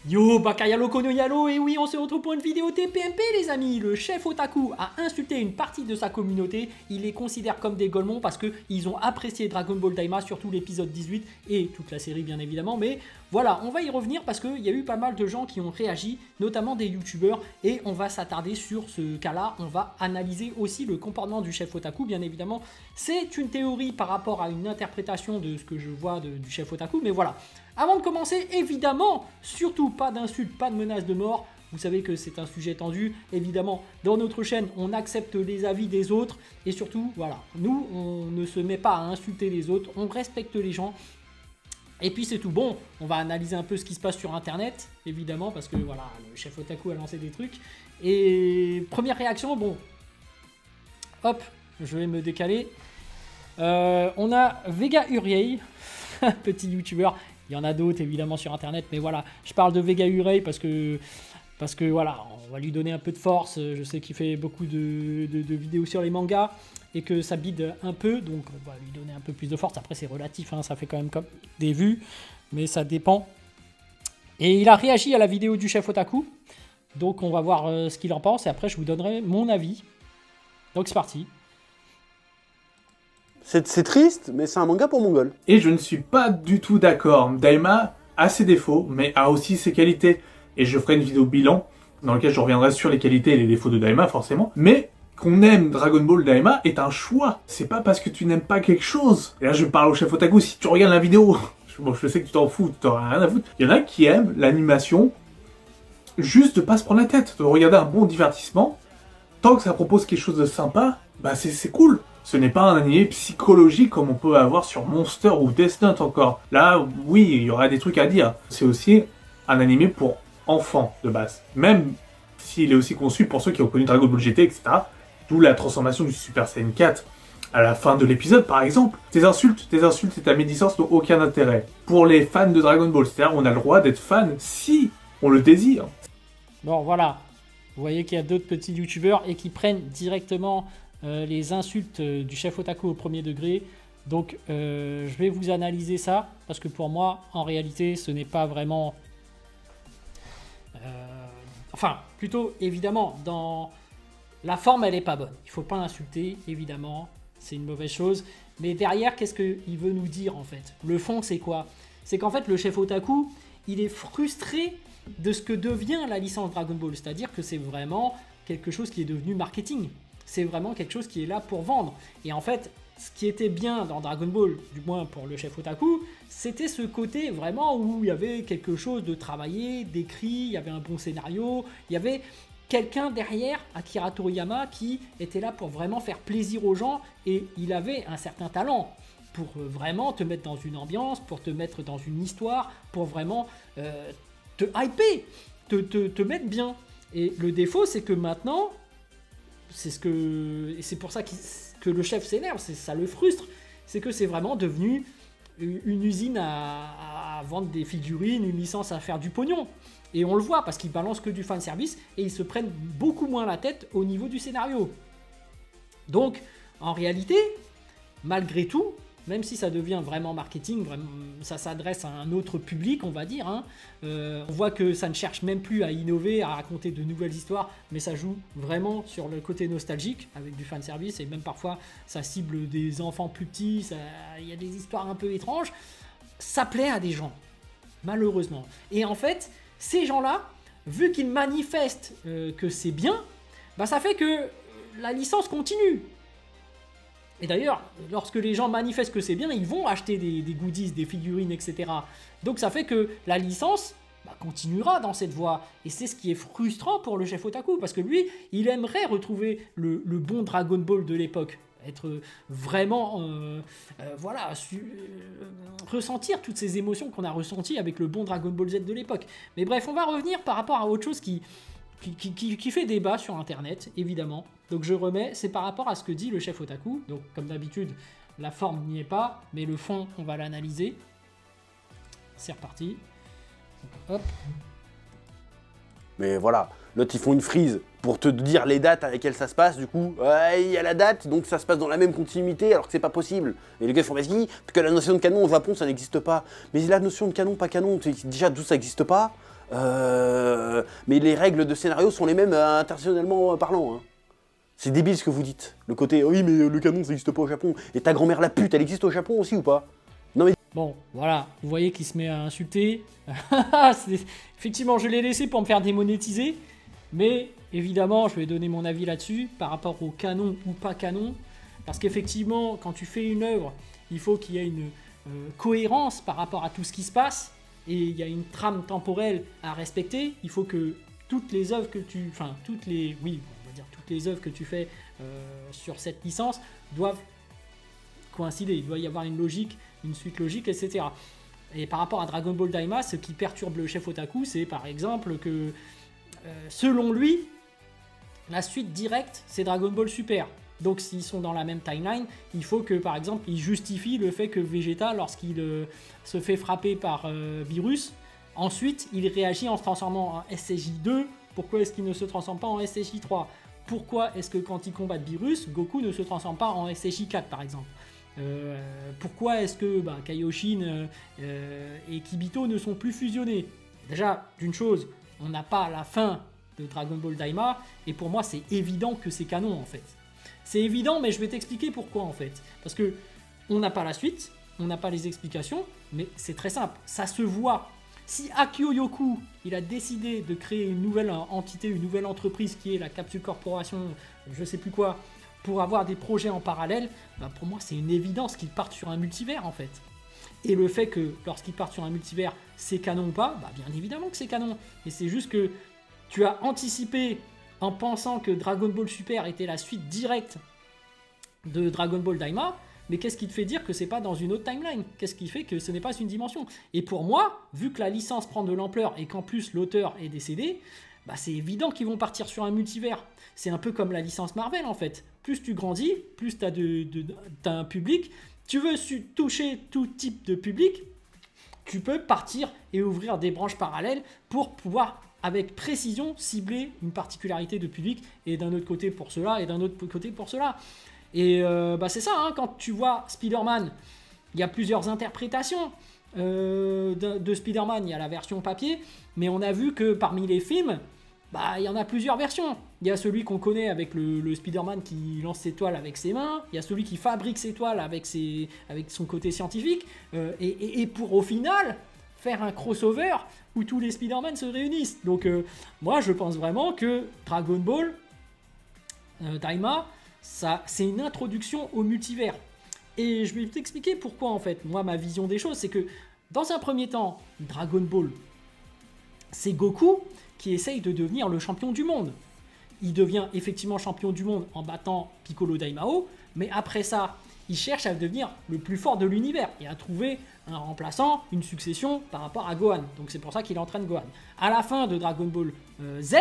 Yo, Bakayalo Kono Yalo, et oui, on se retrouve pour une vidéo TPMP les amis. Le chef Otaku a insulté une partie de sa communauté. Il les considère comme des golemons parce qu'ils ont apprécié Dragon Ball Daima, surtout l'épisode 18 et toute la série bien évidemment. Mais voilà, on va y revenir parce qu'il y a eu pas mal de gens qui ont réagi, notamment des youtubeurs. Et on va s'attarder sur ce cas-là. On va analyser aussi le comportement du chef Otaku, bien évidemment. C'est une théorie par rapport à une interprétation de ce que je vois du chef Otaku, mais voilà. Avant de commencer, évidemment, surtout pas d'insultes, pas de menaces de mort. Vous savez que c'est un sujet tendu. Évidemment, dans notre chaîne, on accepte les avis des autres. Et surtout, voilà, nous, on ne se met pas à insulter les autres. On respecte les gens. Et puis c'est tout. Bon, on va analyser un peu ce qui se passe sur Internet, évidemment, parce que voilà, le chef Otaku a lancé des trucs. Et première réaction, bon, hop, je vais me décaler. On a Vega Uriei, petit youtubeur. Il y en a d'autres évidemment sur internet, mais voilà, je parle de Vega Uriei parce que voilà, on va lui donner un peu de force. Je sais qu'il fait beaucoup de vidéos sur les mangas et que ça bide un peu, donc on va lui donner un peu plus de force. Après c'est relatif, hein, ça fait quand même comme des vues, mais ça dépend. Et il a réagi à la vidéo du chef Otaku, donc on va voir ce qu'il en pense et après je vous donnerai mon avis. Donc c'est parti. C'est triste, mais c'est un manga pour Mongol. Et je ne suis pas du tout d'accord. Daima a ses défauts, mais a aussi ses qualités. Et je ferai une vidéo bilan, dans laquelle je reviendrai sur les qualités et les défauts de Daima, forcément. Mais qu'on aime Dragon Ball Daima est un choix. C'est pas parce que tu n'aimes pas quelque chose. Et là, je parle au chef Otaku, si tu regardes la vidéo, bon, je sais que tu t'en fous, tu t'auras rien à foutre. Il y en a qui aiment l'animation, juste de pas se prendre la tête, de regarder un bon divertissement. Tant que ça propose quelque chose de sympa, bah c'est cool. Ce n'est pas un animé psychologique comme on peut avoir sur Monster ou Death Note encore. Là, oui, il y aura des trucs à dire. C'est aussi un animé pour enfants de base. Même s'il est aussi conçu pour ceux qui ont connu Dragon Ball GT, etc. D'où la transformation du Super Saiyan 4 à la fin de l'épisode, par exemple. Tes insultes et ta médisance n'ont aucun intérêt. Pour les fans de Dragon Ball, c'est-à-dire on a le droit d'être fan si on le désire. Bon, voilà. Vous voyez qu'il y a d'autres petits youtubeurs et qui prennent directement les insultes du chef Otaku au premier degré. Donc je vais vous analyser ça parce que pour moi en réalité ce n'est pas vraiment enfin plutôt évidemment dans la forme elle est pas bonne, il faut pas insulter évidemment, c'est une mauvaise chose, mais derrière qu'est-ce qu'il veut nous dire en fait? Le fond c'est quoi? C'est qu'en fait le chef Otaku il est frustré de ce que devient la licence Dragon Ball, c'est à dire que c'est vraiment quelque chose qui est devenu marketing. C'est vraiment quelque chose qui est là pour vendre. Et en fait, ce qui était bien dans Dragon Ball, du moins pour le chef Otaku, c'était ce côté vraiment où il y avait quelque chose de travaillé, d'écrit, il y avait un bon scénario, il y avait quelqu'un derrière, Akira Toriyama, qui était là pour vraiment faire plaisir aux gens et il avait un certain talent pour vraiment te mettre dans une ambiance, pour te mettre dans une histoire, pour vraiment te hyper, te mettre bien. Et le défaut, c'est que maintenant... et c'est pour ça que le chef s'énerve, ça le frustre, c'est que c'est vraiment devenu une usine à vendre des figurines, une licence à faire du pognon. Et on le voit parce qu'ils balancent que du fanservice et ils se prennent beaucoup moins la tête au niveau du scénario. Donc, en réalité, malgré tout, même si ça devient vraiment marketing, vraiment, ça s'adresse à un autre public, on va dire. Hein. On voit que ça ne cherche même plus à innover, à raconter de nouvelles histoires, mais ça joue vraiment sur le côté nostalgique, avec du fanservice, et même parfois ça cible des enfants plus petits, il y a des histoires un peu étranges. Ça plaît à des gens, malheureusement. Et en fait, ces gens-là, vu qu'ils manifestent que c'est bien, bah ça fait que la licence continue. Et d'ailleurs, lorsque les gens manifestent que c'est bien, ils vont acheter des goodies, des figurines, etc. Donc ça fait que la licence continuera dans cette voie. Et c'est ce qui est frustrant pour le chef Otaku, parce que lui, il aimerait retrouver le bon Dragon Ball de l'époque. Être vraiment, voilà, ressentir toutes ces émotions qu'on a ressenties avec le bon Dragon Ball Z de l'époque. Mais bref, on va revenir par rapport à autre chose qui fait débat sur internet, évidemment. Donc je remets, c'est par rapport à ce que dit le chef Otaku. Donc comme d'habitude, la forme n'y est pas, mais le fond, on va l'analyser. C'est reparti. Hop. Mais voilà, l'autre ils font une frise pour te dire les dates avec lesquelles ça se passe, du coup, il y a la date, donc ça se passe dans la même continuité alors que c'est pas possible. Et les gars font vas-y, parce que la notion de canon au Japon ça n'existe pas. Mais la notion de canon, pas canon, déjà d'où ça n'existe pas, Mais les règles de scénario sont les mêmes internationalement parlant. Hein. C'est débile ce que vous dites. Le côté, oui, mais le canon, ça n'existe pas au Japon. Et ta grand-mère la pute, elle existe au Japon aussi ou pas? Non mais... Bon, voilà, vous voyez qu'il se met à insulter. Effectivement, je l'ai laissé pour me faire démonétiser. Mais évidemment, je vais donner mon avis là-dessus par rapport au canon ou pas canon. Parce qu'effectivement, quand tu fais une œuvre, il faut qu'il y ait une cohérence par rapport à tout ce qui se passe. Et il y a une trame temporelle à respecter. Il faut que toutes les œuvres que tu... Enfin, toutes les... Oui, on va dire toutes les œuvres que tu fais sur cette licence doivent coïncider. Il doit y avoir une logique, une suite logique, etc. Et par rapport à Dragon Ball Daima, ce qui perturbe le chef otaku, c'est par exemple que, selon lui, la suite directe, c'est Dragon Ball Super. Donc s'ils sont dans la même timeline, il faut que, par exemple, il justifie le fait que Vegeta, lorsqu'il se fait frapper par Beerus, ensuite, il réagit en se transformant en SSJ2. Pourquoi est-ce qu'il ne se transforme pas en SSJ3? Pourquoi est-ce que quand il combat Beerus, Goku ne se transforme pas en SSJ4, par exemple? Pourquoi est-ce que Kaioshin et Kibito ne sont plus fusionnés? Déjà, d'une chose, on n'a pas la fin de Dragon Ball Daima, et pour moi, c'est évident que c'est canon, en fait. C'est évident, mais je vais t'expliquer pourquoi, en fait. Parce que on n'a pas la suite, on n'a pas les explications, mais c'est très simple, ça se voit. Si Akio Yoku, il a décidé de créer une nouvelle entité, une nouvelle entreprise qui est la Capsule Corporation, je sais plus quoi, pour avoir des projets en parallèle, pour moi c'est une évidence qu'ils partent sur un multivers en fait. Et le fait que lorsqu'ils partent sur un multivers, c'est canon ou pas, bien évidemment que c'est canon. Mais c'est juste que tu as anticipé en pensant que Dragon Ball Super était la suite directe de Dragon Ball Daima, mais qu'est-ce qui te fait dire que c'est pas dans une autre timeline? Qu'est-ce qui fait que ce n'est pas une dimension? Et pour moi, vu que la licence prend de l'ampleur et qu'en plus l'auteur est décédé, c'est évident qu'ils vont partir sur un multivers. C'est un peu comme la licence Marvel en fait. Plus tu grandis, plus tu as un public. Tu veux toucher tout type de public, tu peux partir et ouvrir des branches parallèles pour pouvoir avec précision cibler une particularité de public, et d'un autre côté pour cela et d'un autre côté pour cela. Et c'est ça, hein, quand tu vois Spider-Man, il y a plusieurs interprétations de Spider-Man. Il y a la version papier, mais on a vu que parmi les films, il y en a plusieurs versions. Il y a celui qu'on connaît avec le Spider-Man qui lance ses toiles avec ses mains, il y a celui qui fabrique ses toiles avec son côté scientifique, et pour au final faire un crossover où tous les Spider-Man se réunissent. Donc moi je pense vraiment que Dragon Ball Daima, c'est une introduction au multivers. Et je vais t'expliquer pourquoi en fait. Moi, ma vision des choses, c'est que dans un premier temps, Dragon Ball, c'est Goku qui essaye de devenir le champion du monde. Il devient effectivement champion du monde en battant Piccolo Daimao, mais après ça, il cherche à devenir le plus fort de l'univers et à trouver un remplaçant, une succession par rapport à Gohan. Donc c'est pour ça qu'il entraîne Gohan. À la fin de Dragon Ball Z,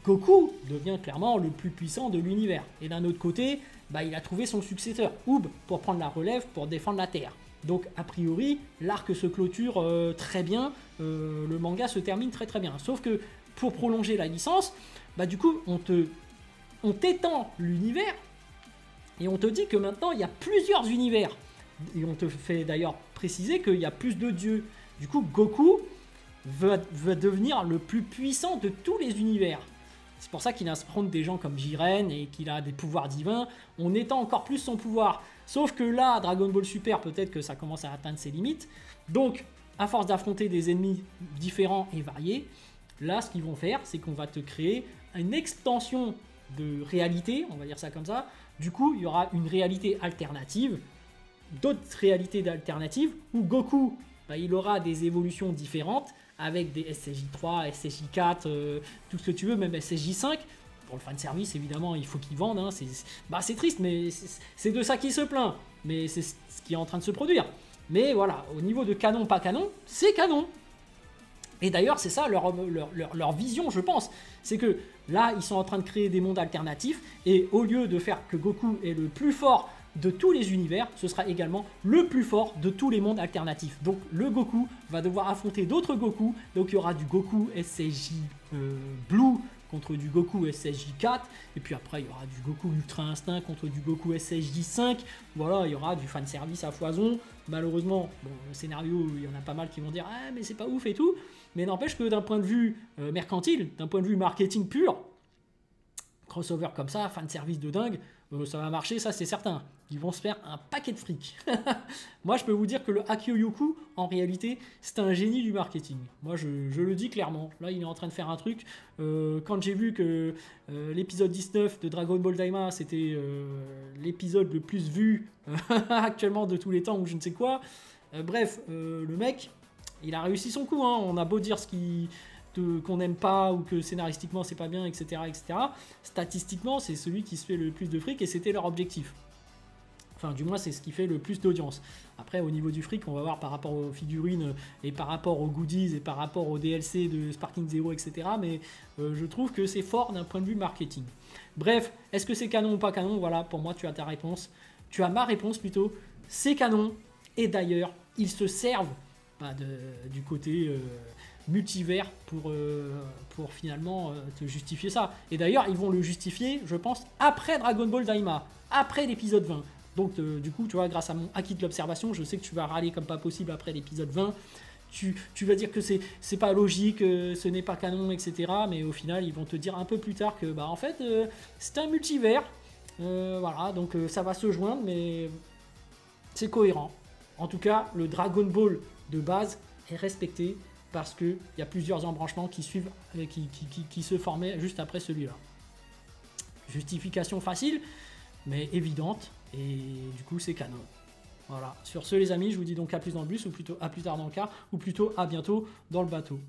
Goku devient clairement le plus puissant de l'univers. Et d'un autre côté, il a trouvé son successeur, Oob, pour prendre la relève, pour défendre la Terre. Donc a priori, l'arc se clôture très bien, le manga se termine très très bien. Sauf que pour prolonger la licence, du coup on t'étend l'univers et on te dit que maintenant il y a plusieurs univers. Et on te fait d'ailleurs préciser qu'il y a plus de dieux. Du coup Goku va devenir le plus puissant de tous les univers. C'est pour ça qu'il affronte des gens comme Jiren et qu'il a des pouvoirs divins, on étend encore plus son pouvoir. Sauf que là, Dragon Ball Super, peut-être que ça commence à atteindre ses limites. Donc, à force d'affronter des ennemis différents et variés, là, ce qu'ils vont faire, c'est qu'on va te créer une extension de réalité, on va dire ça comme ça. Du coup, il y aura une réalité alternative, d'autres réalités alternatives, où Goku, il aura des évolutions différentes, avec des SSJ3, SSJ4, tout ce que tu veux, même SSJ5. Pour le fanservice, évidemment, il faut qu'ils vendent. Hein. C'est triste, mais c'est de ça qu'il se plaint. Mais c'est ce qui est en train de se produire. Mais voilà, au niveau de canon, pas canon, c'est canon. Et d'ailleurs, c'est ça leur vision, je pense. C'est que là, ils sont en train de créer des mondes alternatifs. Et au lieu de faire que Goku est le plus fort de tous les univers, ce sera également le plus fort de tous les mondes alternatifs. Donc le Goku va devoir affronter d'autres Goku. Donc il y aura du Goku SSJ Blue contre du Goku SSJ4, et puis après il y aura du Goku Ultra Instinct contre du Goku SSJ5, voilà, il y aura du fanservice à foison. Malheureusement, bon, le scénario, il y en a pas mal qui vont dire « Ah, mais c'est pas ouf et tout », mais n'empêche que d'un point de vue mercantile, d'un point de vue marketing pur, crossover comme ça, fanservice de dingue, ça va marcher, ça c'est certain. Ils vont se faire un paquet de fric. Moi, je peux vous dire que le Akio Yoku, en réalité, c'est un génie du marketing. Moi, je le dis clairement. Là, il est en train de faire un truc. Quand j'ai vu que l'épisode 19 de Dragon Ball Daima, c'était l'épisode le plus vu actuellement de tous les temps, ou je ne sais quoi. Bref, le mec, il a réussi son coup. Hein. On a beau dire qu'on n'aime pas ou que scénaristiquement c'est pas bien, etc., etc. Statistiquement, c'est celui qui se fait le plus de fric et c'était leur objectif. Enfin, du moins, c'est ce qui fait le plus d'audience. Après, au niveau du fric, on va voir par rapport aux figurines et par rapport aux goodies et par rapport aux DLC de Sparking Zero, etc. Mais je trouve que c'est fort d'un point de vue marketing. Bref, est-ce que c'est canon ou pas canon? Voilà, pour moi, tu as ta réponse. Tu as ma réponse plutôt. C'est canon. Et d'ailleurs, ils se servent du côté multivers pour finalement te justifier ça. Et d'ailleurs, ils vont le justifier, je pense, après Dragon Ball Daima, après l'épisode 20. Donc du coup, tu vois, grâce à mon acquis de l'observation, je sais que tu vas râler comme pas possible après l'épisode 20. Tu vas dire que c'est pas logique, ce n'est pas canon, etc. Mais au final, ils vont te dire un peu plus tard que, en fait, c'est un multivers. Voilà, donc ça va se joindre, mais c'est cohérent. En tout cas, le Dragon Ball de base est respecté parce qu'il y a plusieurs embranchements qui suivent, qui se formaient juste après celui-là. Justification facile, mais évidente, et du coup c'est canon. Voilà, sur ce les amis, je vous dis donc à plus dans le bus, ou plutôt à plus tard dans le car, ou plutôt à bientôt dans le bateau.